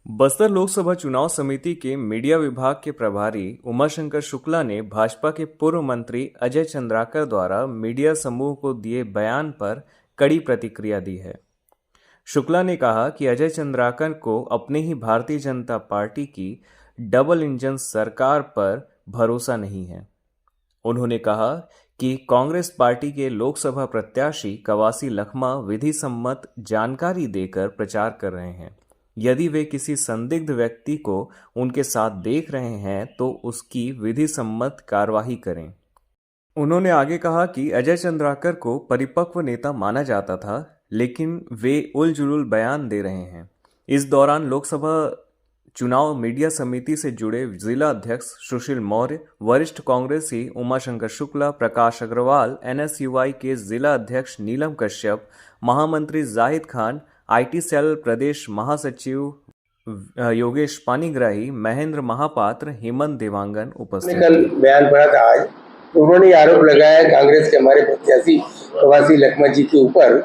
बस्तर लोकसभा चुनाव समिति के मीडिया विभाग के प्रभारी उमाशंकर शुक्ला ने भाजपा के पूर्व मंत्री अजय चंद्राकर द्वारा मीडिया समूह को दिए बयान पर कड़ी प्रतिक्रिया दी है। शुक्ला ने कहा कि अजय चंद्राकर को अपने ही भारतीय जनता पार्टी की डबल इंजन सरकार पर भरोसा नहीं है। उन्होंने कहा कि कांग्रेस पार्टी के लोकसभा प्रत्याशी कवासी लखमा विधि सम्मत जानकारी देकर प्रचार कर रहे हैं। यदि वे किसी संदिग्ध व्यक्ति को उनके साथ देख रहे हैं तो उसकी विधि सम्मत कार्रवाई करें। उन्होंने आगे कहा कि अजय चंद्राकर को परिपक्व नेता माना जाता था, लेकिन वे उलझुल बयान दे रहे हैं। इस दौरान लोकसभा चुनाव मीडिया समिति से जुड़े जिला अध्यक्ष सुशील मौर्य, वरिष्ठ कांग्रेसी उमाशंकर शुक्ला, प्रकाश अग्रवाल, एनएसयूआई के जिला अध्यक्ष नीलम कश्यप, महामंत्री जाहिद खान, आईटी सेल प्रदेश महासचिव योगेश पानीग्राही, महेंद्र महापात्र, हेमंत देवांगन उपस्थित। कल बयान पढ़ा था आज, तो उन्होंने आरोप लगाया कांग्रेस के हमारे प्रत्याशी कवासी लखमा जी के ऊपर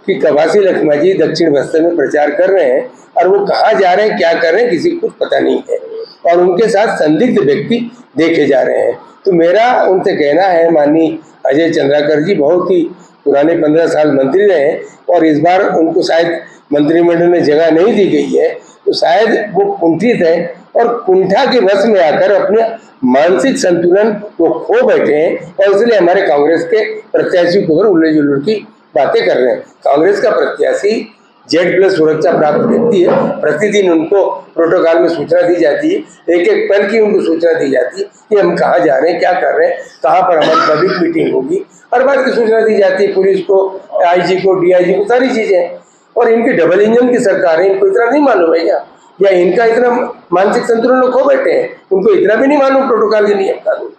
कि कवासी लखमा जी दक्षिण बस्तर में प्रचार कर रहे हैं और वो कहाँ जा रहे हैं, क्या कर रहे हैं, किसी को कुछ पता नहीं है और उनके साथ संदिग्ध व्यक्ति देखे जा रहे हैं। तो मेरा उनसे कहना है, माननीय अजय चंद्राकर जी बहुत ही पुराने 15 साल मंत्री रहे और इस बार उनको शायद मंत्रिमंडल में जगह नहीं दी गई है, तो शायद वो कुंठित है और कुंठा के वश में आकर अपने मानसिक संतुलन को खो बैठे हैं और इसलिए हमारे कांग्रेस के प्रत्याशी के ऊपर उल्लू जुल्लू की बातें कर रहे हैं। कांग्रेस का प्रत्याशी Z+ सुरक्षा प्राप्त व्यक्ति है, प्रतिदिन उनको प्रोटोकॉल में सूचना दी जाती है, एक एक पल की उनको सूचना दी जाती है कि हम कहाँ जा रहे हैं, क्या कर रहे हैं, कहाँ पर हमारी पब्लिक मीटिंग होगी, हर बात की सूचना दी जाती है पुलिस को, IG को, DIG को, सारी चीजें। और इनकी डबल इंजन की सरकार है, इनको इतना नहीं मालूम है क्या, या इनका इतना मानसिक संतुलन खो बैठे हैं, उनको इतना भी नहीं मालूम प्रोटोकॉल के नियम कानून।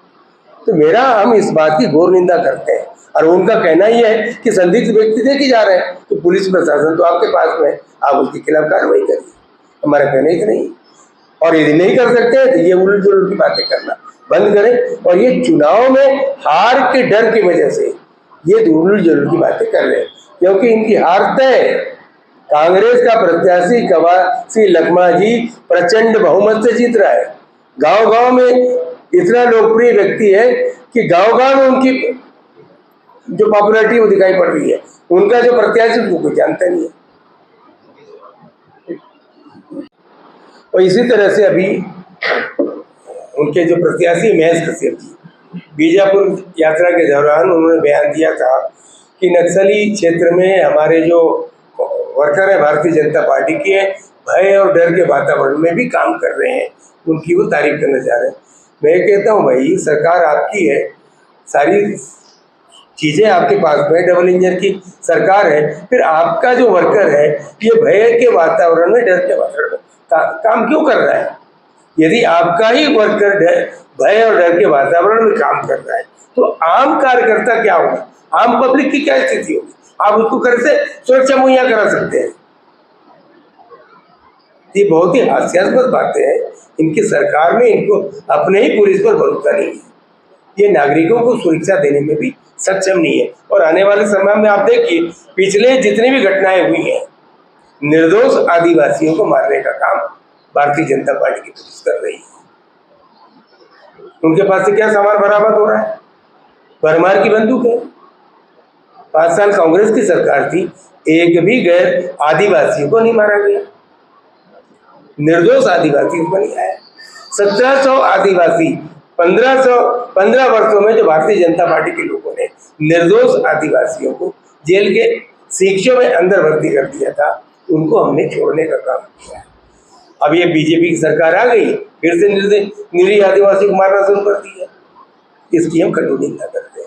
तो मेरा हम इस बात की घोर निंदा करते हैं और उनका कहना ही है कि संदिग्ध व्यक्ति देखे जा रहे हैं, तो पुलिस प्रशासन तो आपके पास में, आप उसके खिलाफ कार्रवाई करिए। हमारा कहना इतना ही। और यदि नहीं कर सकते हैं तो ये उलट जुलट की बातें करना बंद करें और ये चुनाव में हार के डर की वजह से ये उलट जुलट की बातें कर रहे हैं, क्योंकि इनकी हार तय है। कांग्रेस का प्रत्याशी कवासी लखमा जी प्रचंड बहुमत से जीत रहा है। गांव गांव में इतना लोकप्रिय व्यक्ति है कि गांव गांव में उनकी जो पॉपुलैरिटी वो दिखाई पड़ रही है। उनका जो प्रत्याशी वो कोई जानता नहीं है। और इसी तरह से अभी उनके जो प्रत्याशी महेश कश्यप जी, बीजापुर यात्रा के दौरान उन्होंने बयान दिया था कि नक्सली क्षेत्र में हमारे जो वर्कर है भारतीय जनता पार्टी के भय और डर के वातावरण में भी काम कर रहे हैं, उनकी वो तारीफ करना चाह रहे हैं। मैं कहता हूँ भाई, सरकार आपकी है, सारी चीजें आपके पास में, डबल इंजन की सरकार है, फिर आपका जो वर्कर है ये भय के वातावरण में, डर के वातावरण में काम क्यों कर रहा है? यदि आपका ही वर्कर भय और डर के वातावरण में काम कर रहा है तो आम कार्यकर्ता क्या होगा, आम पब्लिक की क्या स्थिति होगी? आप उसको कैसे सुरक्षा मुहैया करा सकते हैं? ये बहुत ही हास्यास्पद बातें हैं। इनकी सरकार में इनको अपने ही पुलिस पर भरोसा नहीं है, ये नागरिकों को सुरक्षा देने में भी सक्षम नहीं है। और आने वाले समय में आप देखिए, पिछले जितनी भी घटनाएं हुई हैं, निर्दोष आदिवासियों को मारने का काम भारतीय जनता पार्टी की पुलिस कर रही है। उनके पास से क्या सामान बरामद हो रहा है? भरमार की बंदूक है। 5 साल कांग्रेस की सरकार थी, एक भी गैर आदिवासियों को नहीं मारा गया, निर्दोष आदिवासी को नहीं आया। 1700 आदिवासी 15 वर्षों में जो भारतीय जनता पार्टी के लोगों ने निर्दोष आदिवासियों को जेल के शिक्षों में अंदर भर्ती कर दिया था, उनको हमने छोड़ने का काम किया। अब ये बीजेपी की सरकार आ गई, फिर से निरीह आदिवासी को मारना शुरू कर दिया। इसकी हम कड़ी निंदा करते हैं।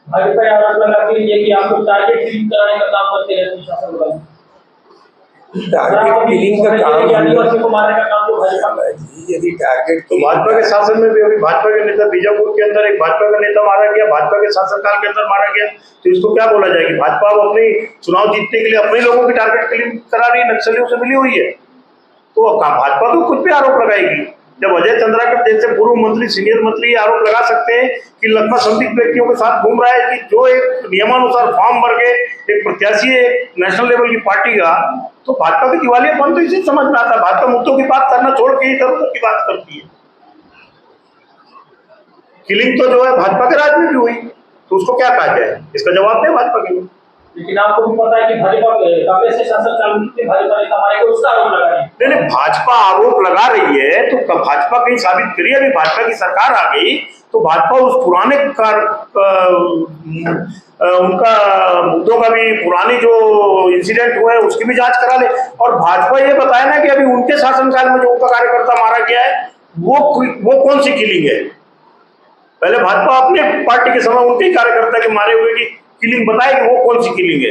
भाजपा आरोप लगाती है कि आप लोग टारगेट किलिंग कराने का काम करते हैं शासन वाले। टारगेट किलिंग का काम आदिवासी को मारने का काम तो भाजपा का है। यदि टारगेट तो भाजपा के शासन में भी अभी भाजपा के नेता बीजापुर के अंदर एक भाजपा का नेता मारा गया, भाजपा के शासनकाल के अंदर मारा गया, तो इसको क्या बोला जाएगी? भाजपा अब अपनी चुनाव जीतने के लिए अपने लोगों की टारगेट किलिंग करा रही है, नक्सलियों से मिली हुई है, तो भाजपा तो खुद पे आरोप लगाएगी। जब अजय चंद्राकर जैसे पूर्व मंत्री, सीनियर मंत्री आरोप लगा सकते हैं कि लखमा संदिग्ध व्यक्तियों के साथ घूम रहा है, कि जो एक नियमानुसार फॉर्म भर के एक प्रत्याशी है एक नेशनल लेवल की पार्टी का, तो भाजपा की दिवालियापन तो इसे समझ में आता है। भाजपा मुद्दों की बात करना छोड़ के इधर उधर की बात करती है। किलिंग तो जो है भाजपा के राज में भी हुई, तो उसको क्या कहा जाए, इसका जवाब दें भाजपा के लोग। लेकिन आपको भी पता है कि भाजपा कांग्रेस के शासनकाल में कितने भाजपा नेता मारे गए, उसका आरोप लगा रही है। नहीं, भाजपा आरोप लगा रही है तो भाजपा कहीं साबित करिए। अभी भाजपा की सरकार आ गई तो भाजपा उस पुराने उनका मुद्दों का भी, पुरानी जो इंसिडेंट हुए हैं उसकी भी जांच करा ले। और भाजपा ये बताए ना कि अभी उनके शासनकाल में जो उनका कार्यकर्ता मारा गया है वो कौन सी किलिंग है। पहले भाजपा अपने पार्टी के समय उनके कार्यकर्ता के मारे हुए की किलिंग बताए कि वो कौन सी किलिंग है।